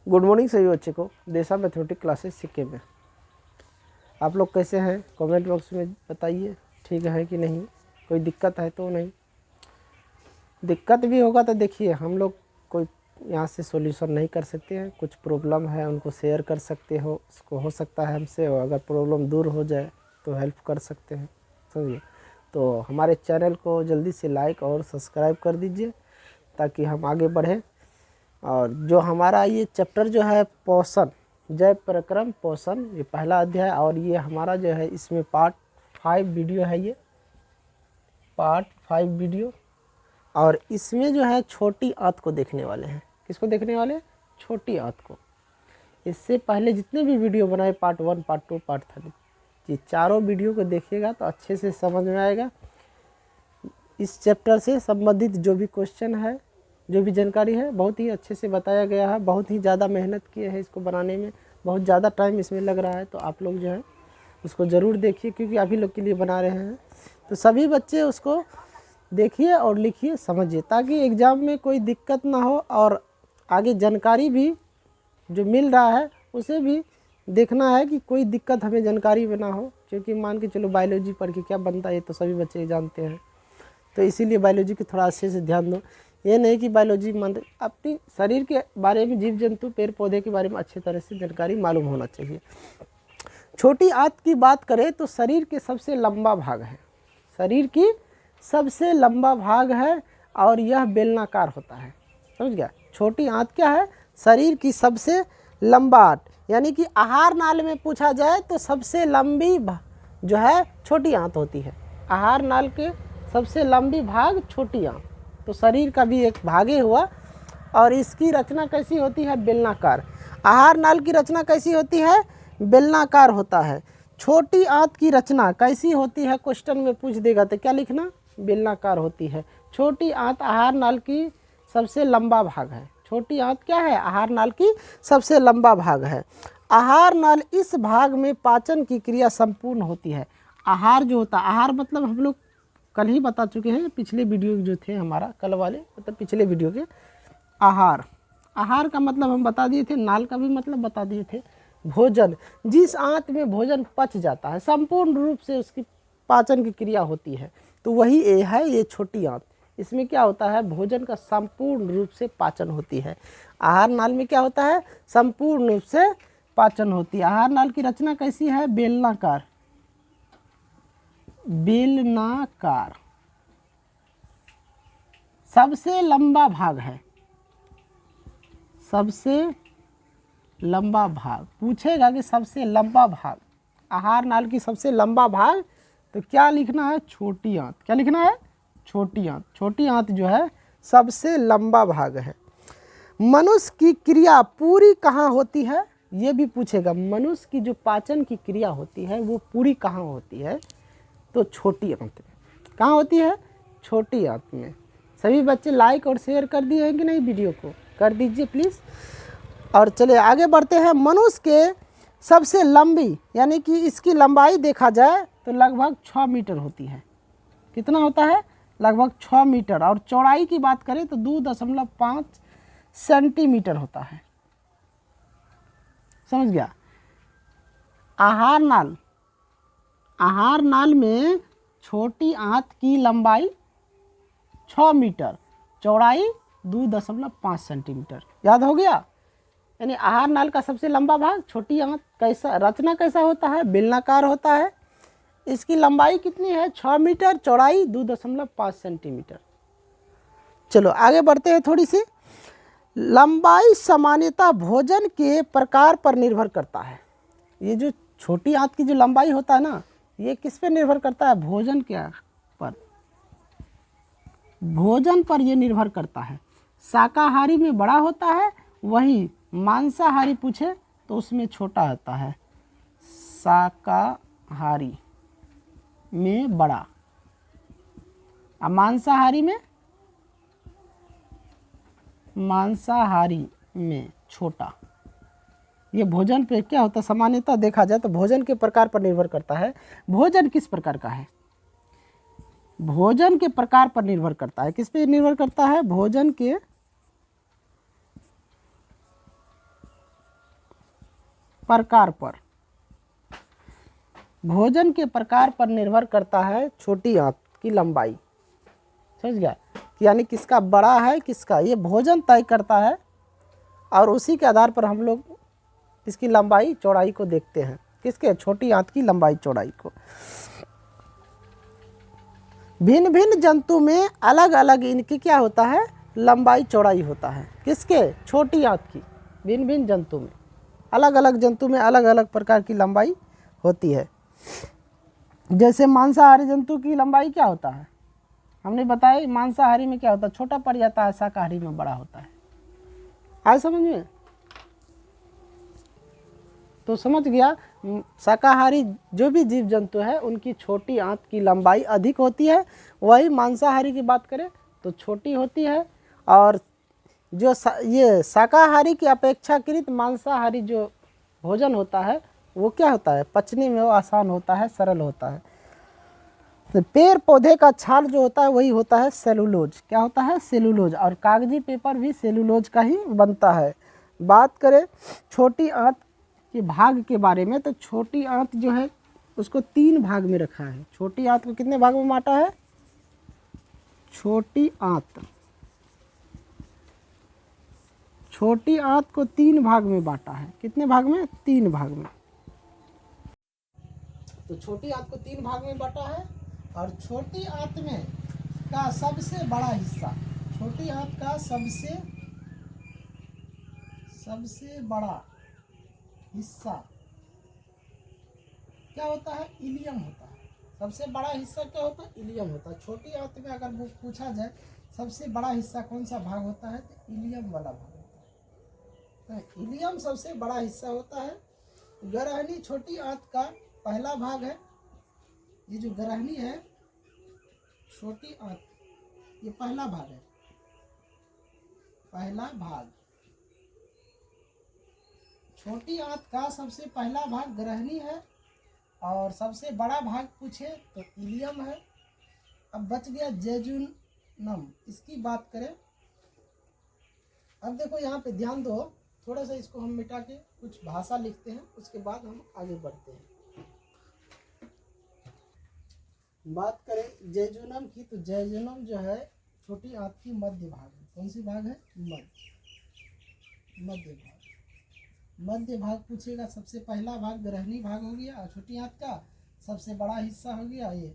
Good morning सभी बच्चे को देशा मैथमेटिक्स क्लासेस सीखे में। आप लोग कैसे हैं कमेंट बॉक्स में बताइए, ठीक है कि नहीं, कोई दिक्कत है तो नहीं। दिक्कत भी होगा तो देखिए हम लोग कोई यहाँ से सॉल्यूशन नहीं कर सकते हैं, कुछ प्रॉब्लम है उनको शेयर कर सकते हो, उसको हो सकता है हमसे, और अगर प्रॉब्लम दूर हो जाए तो हेल्प कर सकते हैं, समझिए। तो हमारे चैनल को जल्दी से लाइक और सब्सक्राइब कर दीजिए ताकि हम आगे बढ़ें। और जो हमारा ये चैप्टर जो है पोषण, जय प्रक्रम पोषण, ये पहला अध्याय, और ये हमारा जो है इसमें पार्ट 5 वीडियो है, ये पार्ट 5 वीडियो। और इसमें जो है छोटी आंत को देखने वाले हैं। किसको देखने वाले हैं? छोटी आंत को। इससे पहले जितने भी वीडियो बनाए पार्ट 1, पार्ट 2, पार्ट 3, ये चारों वीडियो को देखिएगा तो अच्छे से समझ में आएगा। इस चैप्टर से संबंधित जो भी क्वेश्चन है, जो भी जानकारी है, बहुत ही अच्छे से बताया गया है। बहुत ही ज़्यादा मेहनत किए हैं इसको बनाने में, बहुत ज़्यादा टाइम इसमें लग रहा है। तो आप लोग जो है उसको ज़रूर देखिए क्योंकि आप ही लोग के लिए बना रहे हैं। तो सभी बच्चे उसको देखिए और लिखिए, समझिए, ताकि एग्ज़ाम में कोई दिक्कत ना हो और आगे जानकारी भी जो मिल रहा है उसे भी देखना है कि कोई दिक्कत हमें जानकारी में ना हो। क्योंकि मान के चलो बायोलॉजी पढ़ के क्या बनता है ये तो सभी बच्चे जानते हैं, तो इसीलिए बायोलॉजी की थोड़ा अच्छे से ध्यान दो। ये नहीं कि बायोलॉजी मान, अपनी शरीर के बारे में, जीव जंतु पेड़ पौधे के बारे में अच्छी तरह से जानकारी मालूम होना चाहिए। छोटी आंत की बात करें तो शरीर के सबसे लंबा भाग है, शरीर की सबसे लंबा भाग है और यह बेलनाकार होता है, समझ गया। छोटी आंत क्या है? शरीर की सबसे लंबा आंत, यानी कि आहार नाल में पूछा जाए तो सबसे लंबी जो है छोटी आंत होती है। आहार नाल के सबसे लंबी भाग छोटी आंत, तो शरीर का भी एक भागे हुआ। और इसकी रचना कैसी होती है? बेलनाकार। आहार नाल की रचना कैसी होती है? बेलनाकार होता है। छोटी आंत की रचना कैसी होती है? क्वेश्चन में पूछ देगा तो क्या लिखना? बेलनाकार होती है। छोटी आंत आहार नाल की सबसे लंबा भाग है। छोटी आंत क्या है? आहार नाल की सबसे लंबा भाग है। आहार नाल, इस भाग में पाचन की क्रिया संपूर्ण होती है। आहार जो होता है, आहार मतलब हम लोग कल ही बता चुके हैं, पिछले वीडियो जो थे हमारा, कल वाले मतलब पिछले वीडियो के। आहार, आहार का मतलब हम बता दिए थे, नाल का भी मतलब बता दिए थे। भोजन, जिस आंत में भोजन पच जाता है, संपूर्ण रूप से उसकी पाचन की क्रिया होती है, तो वही ये है, ये छोटी आंत। इसमें क्या होता है? भोजन का संपूर्ण रूप से पाचन होती है। आहार नाल में क्या होता है? संपूर्ण रूप से पाचन होती है। आहार नाल की रचना कैसी है? बेलनाकार, बेलनाकार सबसे लंबा भाग है, सबसे लंबा भाग। पूछेगा कि सबसे लंबा भाग, आहार नाल की सबसे लंबा भाग, तो क्या लिखना है? छोटी आंत। क्या लिखना है? छोटी आंत। छोटी आंत जो है सबसे लंबा भाग है। मनुष्य की क्रिया पूरी कहाँ होती है? ये भी पूछेगा। मनुष्य की जो पाचन की क्रिया होती है वो पूरी कहाँ होती है? तो छोटी आंत में। कहाँ होती है? छोटी आंत में। सभी बच्चे लाइक और शेयर कर दिए हैं कि नहीं? वीडियो को कर दीजिए प्लीज़। और चलिए आगे बढ़ते हैं। मनुष्य के सबसे लंबी, यानी कि इसकी लंबाई देखा जाए तो लगभग 6 मीटर होती है। कितना होता है? लगभग 6 मीटर। और चौड़ाई की बात करें तो 2.5 सेंटीमीटर होता है, समझ गया। आहार नाल, आहार नाल में छोटी आंत की लंबाई 6 मीटर, चौड़ाई 2.5 सेंटीमीटर। याद हो गया? यानी आहार नाल का सबसे लंबा भाग छोटी आंत। कैसा रचना कैसा होता है? बेलनाकार होता है। इसकी लंबाई कितनी है? 6 मीटर, चौड़ाई 2.5 सेंटीमीटर। चलो आगे बढ़ते हैं। थोड़ी सी लंबाई सामान्यतः भोजन के प्रकार पर निर्भर करता है। ये जो छोटी आंत की जो लंबाई होता है ना, ये किस पे निर्भर करता है? भोजन के पर, भोजन पर ये निर्भर करता है। शाकाहारी में बड़ा होता है, वही मांसाहारी पूछे तो उसमें छोटा होता है। शाकाहारी में बड़ा और मांसाहारी में छोटा। ये भोजन पे क्या होता है? सामान्यतः देखा जाए तो भोजन के प्रकार पर निर्भर करता है। भोजन किस प्रकार का है? भोजन के प्रकार पर निर्भर करता है। किस पे निर्भर करता है? भोजन के प्रकार पर, भोजन के प्रकार पर निर्भर करता है छोटी आंत की लंबाई। समझ गया, यानी किसका बड़ा है किसका, ये भोजन तय करता है और उसी के आधार पर हम लोग इसकी लंबाई चौड़ाई को देखते हैं, किसके, छोटी आंत की लंबाई चौड़ाई को। भिन्न भिन्न जंतु में अलग अलग इनकी क्या होता है, लंबाई चौड़ाई होता है, किसके, छोटी आंत की। भिन्न भिन्न जंतु में, अलग अलग जंतु में अलग अलग प्रकार की लंबाई होती है। जैसे मांसाहारी जंतु की लंबाई क्या होता है, हमने बताया मांसाहारी में क्या होता है, छोटा पड़ जाता है, शाकाहारी में बड़ा होता है। आए समझ में? तो समझ गया, शाकाहारी जो भी जीव जंतु है उनकी छोटी आंत की लंबाई अधिक होती है, वही मांसाहारी की बात करें तो छोटी होती है। और जो ये शाकाहारी की अपेक्षाकृत मांसाहारी जो भोजन होता है वो क्या होता है, पचने में वो आसान होता है, सरल होता है। तो पेड़ पौधे का छाल जो होता है वही होता है सेलुलोज। क्या होता है, सेलुलोज। और कागजी पेपर भी सेलुलोज का ही बनता है। बात करें छोटी आंत के भाग के बारे में, तो छोटी आंत जो है उसको 3 भाग में रखा है। छोटी आंत को कितने भाग में बांटा है, छोटी आंत को 3 भाग में बांटा है। कितने भाग में, 3 भाग में। तो छोटी आंत को 3 भाग में बांटा है। और छोटी आंत में का सबसे बड़ा हिस्सा, छोटी आंत का सबसे बड़ा हिस्सा क्या होता है, इलियम होता है। सबसे बड़ा हिस्सा क्या होता है, इलियम होता है। छोटी आंत में अगर वो पूछा जाए सबसे बड़ा हिस्सा कौन सा भाग होता है, तो इलियम वाला भाग होता है। तो इलियम सबसे बड़ा हिस्सा होता है। गरहनी छोटी आंत का पहला भाग है। ये जो गरहनी है छोटी आंत, ये पहला भाग है, पहला भाग। छोटी आंत का सबसे पहला भाग गरहनी है। और सबसे बड़ा भाग पूछे तो इलियम है। अब बच गया जेजुनम, इसकी बात करें। अब देखो यहाँ पे ध्यान दो, थोड़ा सा इसको हम मिटा के कुछ भाषा लिखते हैं, उसके बाद हम आगे बढ़ते हैं। बात करें जेजुनम की, तो जेजुनम जो है छोटी आंत की मध्य भाग है। कौन सी भाग है, मध्य भाग। मध्य भाग पूछेगा, सबसे पहला भाग गरहनी भाग हो गया, और छोटी आंत का सबसे बड़ा हिस्सा हो गया ये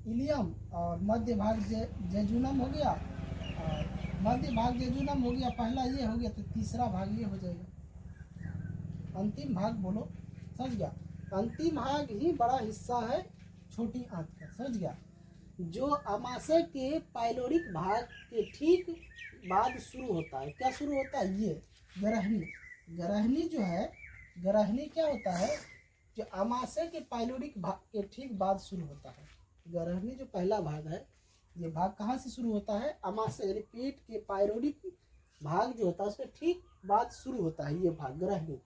इलियम, और मध्य भाग जेजुनम हो गया। और मध्य भाग जेजुनम हो गया, पहला ये हो गया, तो तीसरा भाग ये हो जाएगा। अंतिम भाग बोलो, समझ गया। अंतिम भाग ही बड़ा हिस्सा है छोटी आंत का, समझ गया। जो अमाशय के पाइलोरिक भाग के ठीक बाद शुरू होता है। क्या शुरू होता है, ये गरहनी। गरहनी जो है, गरहनी क्या होता है, जो अमाशय के पाइलोरिक भाग के ठीक बाद शुरू होता है। गरहनी जो पहला भाग है, ये भाग कहाँ से शुरू होता है, अमाशय यानी पेट के पाइलोरिक भाग जो होता है उसके ठीक बाद शुरू होता है ये भाग गरहनी।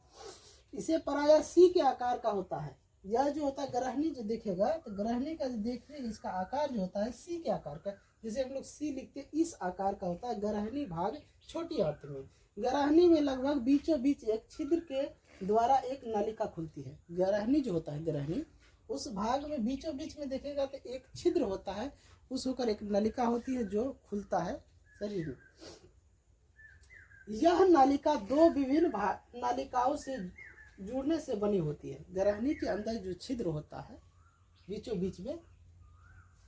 इसे प्रायः सी के आकार का होता है। यह जो होता है गरहनी जो देखेगा, तो गरहनी का जो देखने इसका आकार जो होता है सी के आकार का, जैसे हम लोग सी लिखते हैं इस आकार का होता है गरहनी भाग छोटी आंत में। गरहनी में लगभग बीचों बीच एक छिद्र के द्वारा एक नलिका खुलती है। गरहनी जो होता है, गरहनी उस भाग में बीचों बीच में देखेगा तो एक छिद्र होता है, उस होकर एक नलिका होती है जो खुलता है शरीर में। यह नलिका 2 विभिन्न नलिकाओं से जुड़ने से बनी होती है। गरहनी के अंदर जो छिद्र होता है बीचों बीच में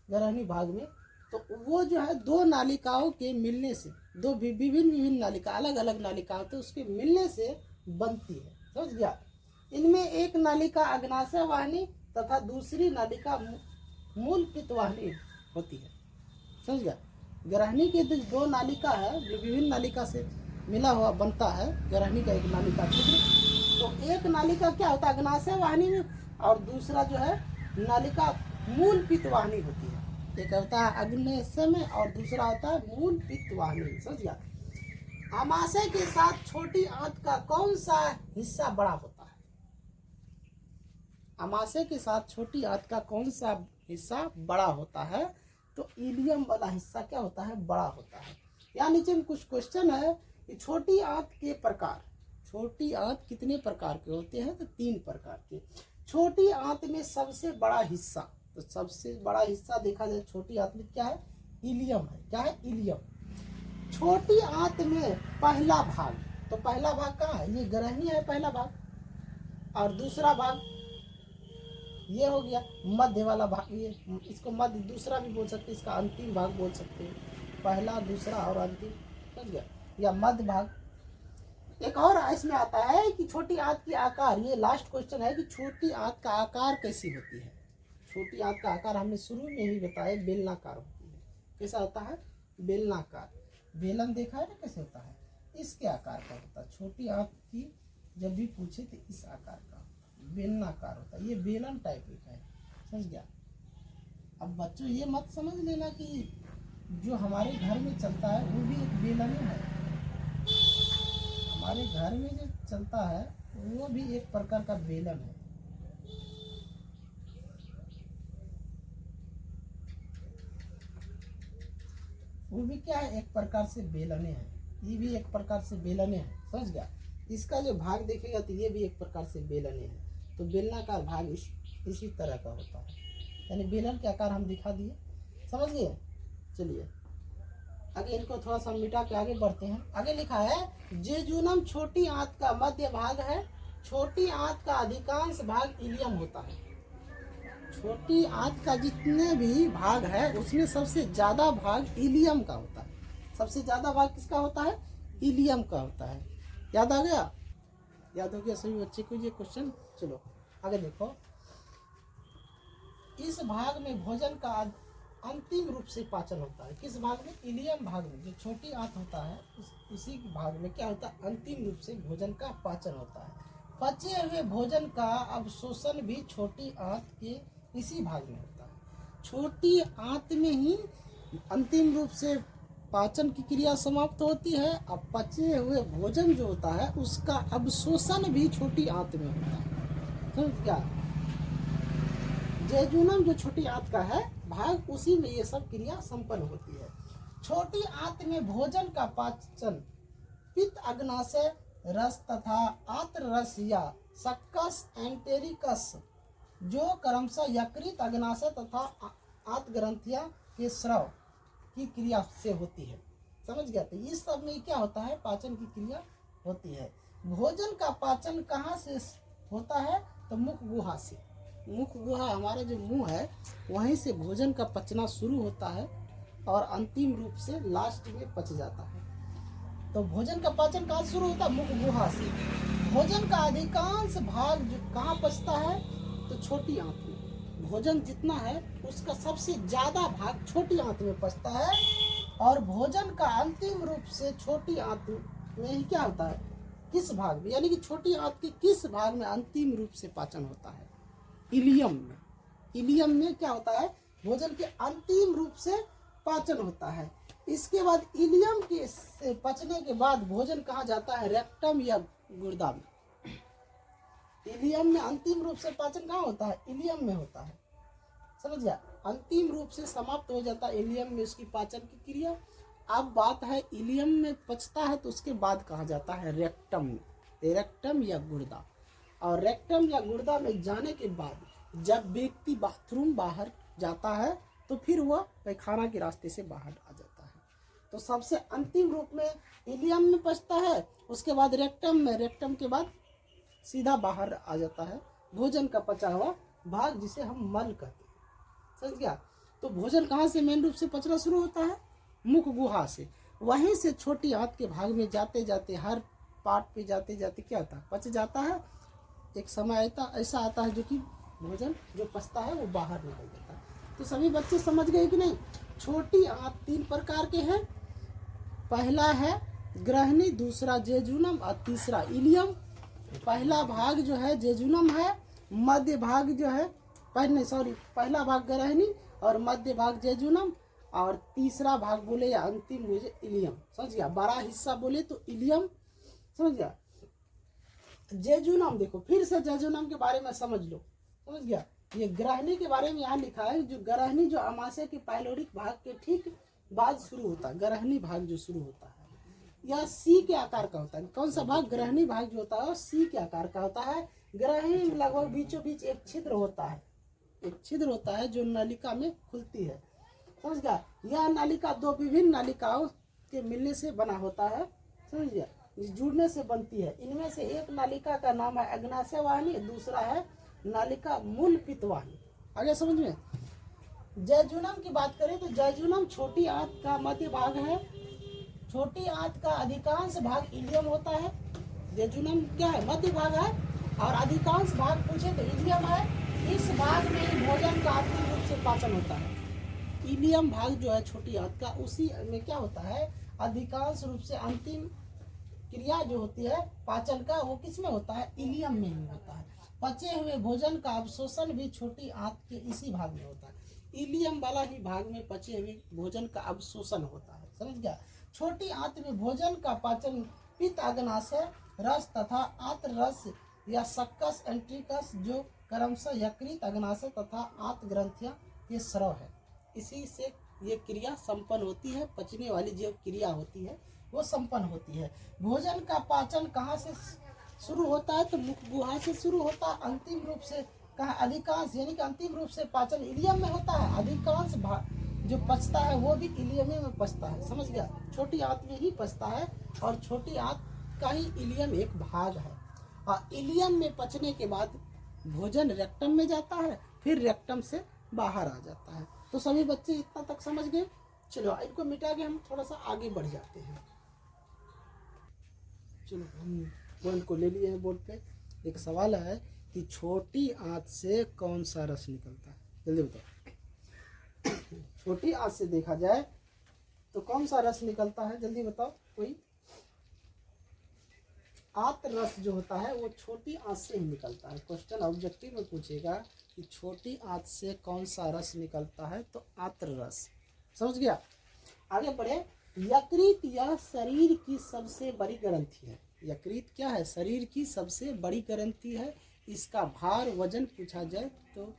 गरहनी भाग में, तो वो जो है 2 नालिकाओं के मिलने से, 2 विभिन्न नालिका, अलग अलग नालिकाओं, तो उसके मिलने से बनती है, समझ गया। इनमें एक नालिका अग्नाशय वाहिनी तथा दूसरी नालिका मूल पित्तवाहिनी होती है, समझ गया। गरहनी के 2 नालिका है, विभिन्न नालिका से मिला हुआ बनता है गरहनी का एक नालिका छिद्र। तो एक नालिका क्या होता है, अग्नाशय वाहिनी में, और दूसरा जो है नालिका मूल पित्तवाहिनी होती है। एक होता है अग्नाशय में और दूसरा होता है मूल पित्तवाहिनी, समझ गया। अमाशय के साथ छोटी आंत का कौन सा हिस्सा बड़ा होता है, अमाशय के साथ छोटी आंत का कौन सा हिस्सा बड़ा होता है, तो इलियम वाला हिस्सा क्या होता है, बड़ा होता है। यहाँ नीचे में कुछ क्वेश्चन है कि छोटी आंत के प्रकार, छोटी आंत कितने प्रकार के होते हैं? तो 3 प्रकार के। छोटी आंत में सबसे बड़ा हिस्सा, तो सबसे बड़ा हिस्सा देखा जाए छोटी आंत में क्या है? इलियम है। क्या है? इलियम। छोटी आंत में पहला भाग, तो पहला भाग कहाँ है? ये ग्रहणी है पहला भाग, और दूसरा भाग ये हो गया मध्य वाला भाग, ये इसको मध्य दूसरा भी बोल सकते हैं, इसका अंतिम भाग बोल सकते हैं, पहला दूसरा और अंतिम, समझ गया, या मध्य भाग। एक और इसमें आता है कि छोटी आंत की आकार, ये लास्ट क्वेश्चन है कि छोटी आंत का आकार कैसी होती है? छोटी आंत का आकार हमने शुरू में ही बताया बेलनाकार होती है। कैसा होता है? बेलनाकार। बेलन देखा है ना कैसे होता है? इसके आकार का होता है। छोटी आंत की जब भी पूछे तो इस आकार का बेलनाकार होता है, ये बेलन टाइप का है, समझ गया। अब बच्चों ये मत समझ लेना कि जो हमारे घर में चलता है वो भी एक बेलन है। हमारे घर में जो चलता है वो भी एक प्रकार का बेलन है। वो भी क्या है? एक प्रकार से बेलने हैं। ये भी एक प्रकार से बेलने हैं, समझ गया। इसका जो भाग देखेगा तो ये भी एक प्रकार से बेलने हैं। तो बेलनाकार भाग इसी तरह का होता है, यानी बेलन के आकार हम दिखा दिए, समझ गए। चलिए आगे इनको थोड़ा सा मिटा के आगे बढ़ते हैं। आगे लिखा है जेजुनम छोटी आंत का मध्य भाग है। छोटी आंत का अधिकांश भाग इलियम होता है। छोटी आंत का जितने भी भाग है उसमें सबसे ज्यादा भाग इलियम का होता है। सबसे ज्यादा भाग किसका होता है? इलियम का होता है। याद आ गया? याद हो गया सभी बच्चे को ये क्वेश्चन? चलो आगे देखो। इस भाग में भोजन का अंतिम रूप से पाचन होता है। किस भाग में? इलियम भाग में। जो छोटी आंत होता है उसी भाग में क्या होता है? अंतिम रूप से भोजन का पाचन होता है। पचे हुए भोजन का अवशोषण भी छोटी आंत के इसी भाग में होता है। छोटी आंत में ही अंतिम रूप से पाचन की क्रिया समाप्त होती है। अब पचे हुए भोजन जो होता है उसका अवशोषण भी छोटी आंत में होता है। समझ क्या? जेजुनम जो छोटी आंत का है भाग, उसी में ये सब क्रिया संपन्न होती है। छोटी आंत में भोजन का पाचन पित्त अग्नाशय रस तथा आत्र रस या सक्कस एंटेरिकस जो क्रमशः यकृत अग्नाशय तथा आंत ग्रंथियां के स्राव की क्रिया से होती है। समझ गया? तो इस सब में क्या होता है? पाचन की क्रिया होती है। भोजन का पाचन कहाँ से होता है? तो मुख गुहा से। मुख गुहा हमारा जो मुंह है वहीं से भोजन का पचना शुरू होता है और अंतिम रूप से लास्ट में पच जाता है। तो भोजन का पाचन कहाँ शुरू होता है? मुख गुहा से। भोजन का अधिकांश भाग जो कहाँ पचता है? तो छोटी आंत में। भोजन जितना है उसका सबसे ज्यादा भाग छोटी आंत में पचता है, और भोजन का अंतिम रूप से छोटी आंत में ही क्या होता है? किस भाग में? यानी कि छोटी आंत के किस भाग में अंतिम रूप से पाचन होता है? इलियम में। इलियम में क्या होता है? भोजन के अंतिम रूप से पाचन होता है। इसके बाद इलियम के से पचने के बाद भोजन कहाँ जाता है? रेक्टम या गुर्दा में। इलियम में अंतिम रूप से पाचन कहाँ होता है? इलियम में होता है। समझ गया? अंतिम रूप से समाप्त हो जाता है इलियम में उसकी पाचन की क्रिया। अब बात है इलियम में पचता है तो उसके बाद कहाँ जाता है? रेक्टम में। रेक्टम या गुर्दा। और रेक्टम या गुर्दा में जाने के बाद जब व्यक्ति बाथरूम बाहर जाता है तो फिर वह पैखाना के रास्ते से बाहर आ जाता है। तो सबसे अंतिम रूप में इलियम में पचता है, उसके बाद रेक्टम में, रेक्टम के बाद सीधा बाहर आ जाता है भोजन का पचा हुआ भाग, जिसे हम मल कहते हैं। समझ गया? तो भोजन कहाँ से मेन रूप से पचना शुरू होता है? मुख गुहा से। वहीं से छोटी आंत के भाग में जाते जाते, हर पार्ट पे जाते जाते क्या होता है? पच जाता है। एक समय ऐसा आता है जो कि भोजन जो पचता है वो बाहर निकल जाता है। तो सभी बच्चे समझ गए कि नहीं? छोटी आंत 3 प्रकार के हैं। पहला है ग्रहणी, दूसरा जेजुनम और तीसरा इलियम। पहला भाग जो है जेजुनम है, मध्य भाग जो है पहला भाग ग्रहणी और मध्य भाग जेजुनम, और तीसरा भाग बोले या अंतिम बोले इलियम। समझ गया? बड़ा हिस्सा बोले तो इलियम। समझ गया? जेजुनम देखो, फिर से जेजुनम के बारे में समझ लो। समझ गया? ये ग्रहणी के बारे में यहाँ लिखा है। जो ग्रहणी जो अमाशय के पाइलोरिक भाग के ठीक बाद शुरू होता है, ग्रहणी भाग जो शुरू होता है यह सी के आकार का होता है। कौन सा भाग? ग्रहणी भाग जो होता है सी के आकार का होता है। ग्रहणी में लगभग बीचों बीच एक छिद्र होता है, एक छिद्र होता है जो नलिका में खुलती है। समझ गया? यह नलिका दो विभिन्न नालिकाओं के मिलने से बना होता है। समझ गया? जुड़ने से बनती है। इनमें से एक नालिका का नाम है अग्नाशय वाहिनी, दूसरा है नालिका मूल पित्त वाहिनी। आगे समझ में? जैजुनम की बात करें तो जैजुनम छोटी आंत का मध्य भाग है। छोटी आंत का अधिकांश भाग इलियम होता है। जैजुनम क्या है? मध्य भाग है। और अधिकांश भाग पूछे तो इलियम है। इस भाग में ही भोजन का अंतिम रूप से पाचन होता है। इलियम भाग जो है छोटी आंत का, उसी में क्या होता है? अधिकांश रूप से अंतिम क्रिया जो होती है पाचन का, वो किस में होता है? इलियम में ही होता है। पचे हुए भोजन का अवशोषण भी छोटी आंत के इसी भाग में होता है। इलियम वाला ही भाग में पचे हुए भोजन का अवशोषण होता है। समझ गया? छोटी आंत में भोजन का पाचन पित्त अग्नाशय रस तथा आंत रस या सक्कस एंट्रिकस जो क्रमशः यकृत अग्नाशय तथा आंत ग्रंथियां के स्राव है, इसी से ये क्रिया संपन्न होती है। पचने वाली जो क्रिया होती है वो संपन्न होती है। भोजन का पाचन कहाँ से शुरू होता है? तो मुख गुहा से शुरू होता है। अंतिम रूप से कहाँ? अधिकांश यानी कि अंतिम रूप से पाचन इलियम में होता है। अधिकांश जो पचता है वो भी इलियम में पचता है। समझ गया? छोटी आंत में ही पचता है और छोटी आंत का ही इलियम एक भाग है। और इलियम में पचने के बाद भोजन रेक्टम में जाता है, फिर रेक्टम से बाहर आ जाता है। तो सभी बच्चे इतना तक समझ गए? चलो इनको मिटा के हम थोड़ा सा आगे बढ़ जाते हैं। चलो हम पॉइंट को ले लिए हैं बोर्ड पे। एक सवाल है कि छोटी आंत से कौन सा रस निकलता है? जल्दी बताओ। छोटी आंत से देखा जाए तो कौन सा रस निकलता है? जल्दी बताओ कोई। आंत रस जो होता है वो छोटी आंत से ही निकलता है। क्वेश्चन ऑब्जेक्टिव में पूछेगा कि छोटी आंत से कौन सा रस निकलता है, तो आंत रस। समझ गया? आगे बढ़े। यकृत यह शरीर की सबसे बड़ी ग्रंथि है। यकृत क्या है? शरीर की सबसे बड़ी ग्रंथि है। इसका भार वजन पूछा जाए तो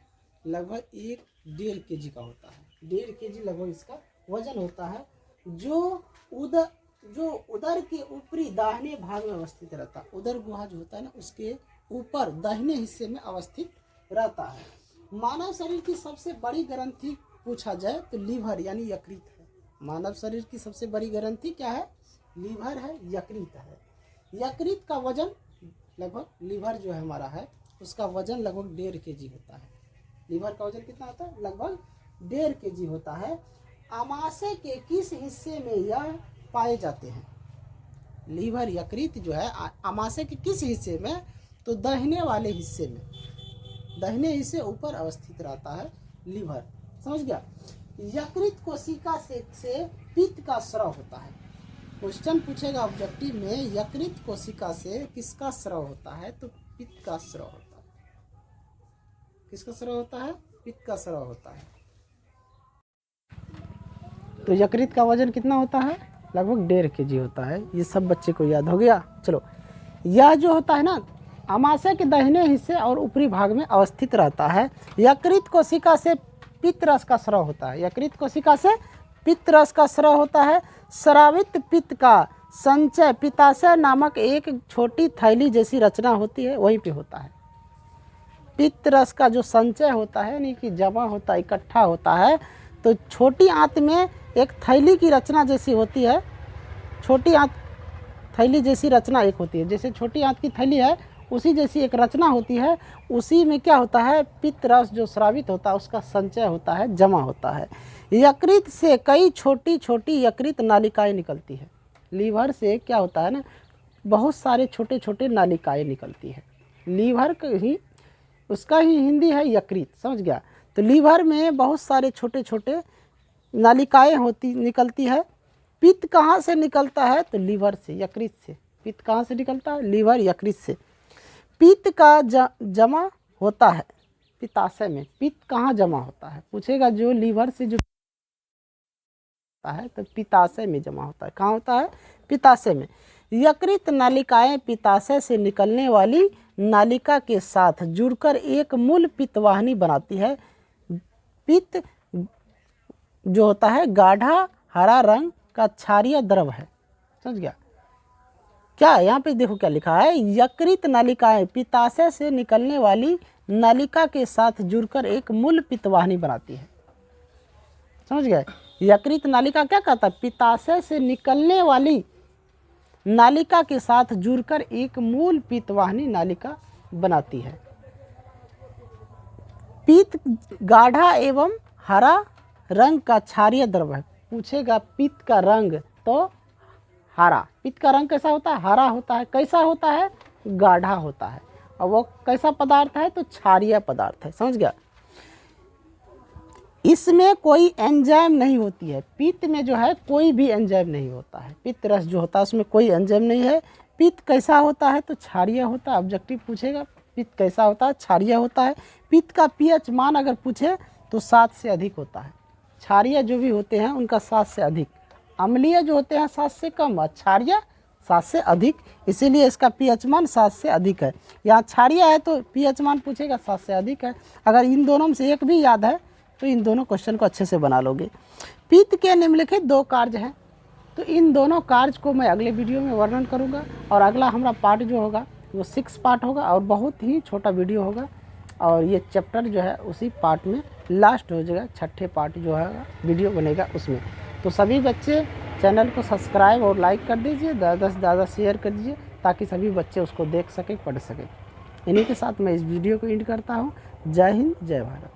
लगभग 1.5 kg का होता है। 1.5 kg लगभग इसका वजन होता है, जो उदर के ऊपरी दाहिने भाग में अवस्थित रहता है। उदर गुहा जो होता है ना, उसके ऊपर दाहिने हिस्से में अवस्थित रहता है। मानव शरीर की सबसे बड़ी ग्रंथि पूछा जाए तो लीवर यानी यकृत है। मानव शरीर की सबसे बड़ी ग्रंथि क्या है? लीवर है, यकृत है। यकृत का वजन लगभग, लीवर जो है हमारा है उसका वजन लगभग 1.5 kg होता है। लीवर का वजन कितना होता है? लगभग 1.5 kg होता है। आमाशय के किस हिस्से में यह पाए जाते हैं? लीवर यकृत जो है आमाशय के किस हिस्से में? तो दाहिने वाले हिस्से में, दाहिने हिस्से ऊपर अवस्थित रहता है लीवर। समझ गया? यकृत कोशिका से पित्त का स्राव होता है। क्वेश्चन पूछेगा ऑब्जेक्टिव में, यकृत कोशिका से किसका स्राव होता है? तो पित्त का स्राव होता है। किसका स्राव होता है? पित्त का स्राव होता है। तो यकृत का वजन कितना होता है? लगभग 1.5 kg होता है। ये सब बच्चे को याद हो गया। चलो, यह जो होता है ना, आमाशय के दाहिने हिस्से और ऊपरी भाग में अवस्थित रहता है। यकृत कोशिका से पित्त रस का स्राव होता है। यकृत कोशिका से पित्त रस का स्राव होता है। स्रावित पित्त का संचय पित्ताशय नामक एक छोटी थैली जैसी रचना होती है, वहीं पे होता है। पित्त रस का जो संचय होता है, यानी कि जमा होता है, इकट्ठा होता है, तो छोटी आंत में एक थैली की रचना जैसी होती है। छोटी आंत थैली जैसी रचना एक होती है। जैसे छोटी आंत की थैली है, उसी जैसी एक रचना होती है। उसी में क्या होता है? पित्त रस जो स्रावित होता है उसका संचय होता है, जमा होता है। यकृत से कई छोटी छोटी यकृत नालिकाएं निकलती है। लीवर से क्या होता है ना, बहुत सारे छोटे छोटे नालिकाएं निकलती है। लीवर ही, उसका ही हिंदी है यकृत। समझ गया? तो लीवर में बहुत सारे छोटे छोटे नालिकाएं निकलती है। पित्त कहाँ से निकलता है? तो लीवर से, यकृत से। पित्त कहाँ से निकलता है? लीवर यकृत से। पित्त का जमा होता है पित्ताशय में। पित्त कहाँ जमा होता है? पूछेगा जो लीवर से जो होता है तो पित्ताशय में जमा होता है। कहाँ होता है? पित्ताशय में। यकृत नालिकाएं पित्ताशय से निकलने वाली नालिका के साथ जुड़कर एक मूल पित्त वाहिनी बनाती है। पित्त जो होता है गाढ़ा हरा रंग का क्षारीय द्रव है। समझ गया? क्या यहाँ पे देखो क्या लिखा है, यकृत नलिकाएं पित्ताशय से निकलने वाली नलिका के साथ जुड़कर एक मूल पित्तवाहिनी बनाती है। समझ गए? यकृत नालिका क्या कहता है, पित्ताशय से निकलने वाली नालिका के साथ जुड़कर एक मूल पित्तवाहिनी नालिका बनाती है। पित्त गाढ़ा एवं हरा रंग का क्षारीय द्रव है। पूछेगा पित्त का रंग तो हरा, पित्त का रंग कैसा होता है, हरा होता है। कैसा होता है, गाढ़ा होता है। और वो कैसा पदार्थ है, तो क्षारीय पदार्थ है। समझ गया? इसमें कोई एंजाइम नहीं होती है। पित्त में जो है कोई भी एंजाइम नहीं होता है। पित्त रस जो होता है उसमें कोई एंजाइम नहीं है। पित्त कैसा होता है, तो क्षारीय होता है। ऑब्जेक्टिव पूछेगा पित्त कैसा होता है, क्षारीय होता है। पित्त का पीएच मान अगर पूछे तो 7 से अधिक होता है। क्षारीय जो भी होते हैं उनका 7 से अधिक, अम्लीय जो होते हैं 7 से कम और क्षारीय 7 से अधिक, इसीलिए इसका पीएच मान 7 से अधिक है। यहाँ क्षारीय है तो पीएच मान पूछेगा 7 से अधिक है। अगर इन दोनों में से एक भी याद है तो इन दोनों क्वेश्चन को अच्छे से बना लोगे। पित्त के निम्नलिखित 2 कार्य हैं, तो इन दोनों कार्य को मैं अगले वीडियो में वर्णन करूंगा। और अगला हमारा पार्ट जो होगा वो 6 पार्ट होगा और बहुत ही छोटा वीडियो होगा। और ये चैप्टर जो है उसी पार्ट में लास्ट हो जाएगा, 6ठे पार्ट जो है वीडियो बनेगा उसमें। तो सभी बच्चे चैनल को सब्सक्राइब और लाइक कर दीजिए, ज़्यादा से ज़्यादा शेयर कर दीजिए ताकि सभी बच्चे उसको देख सकें, पढ़ सकें। इन्हीं के साथ मैं इस वीडियो को एंड करता हूँ। जय हिंद, जय भारत।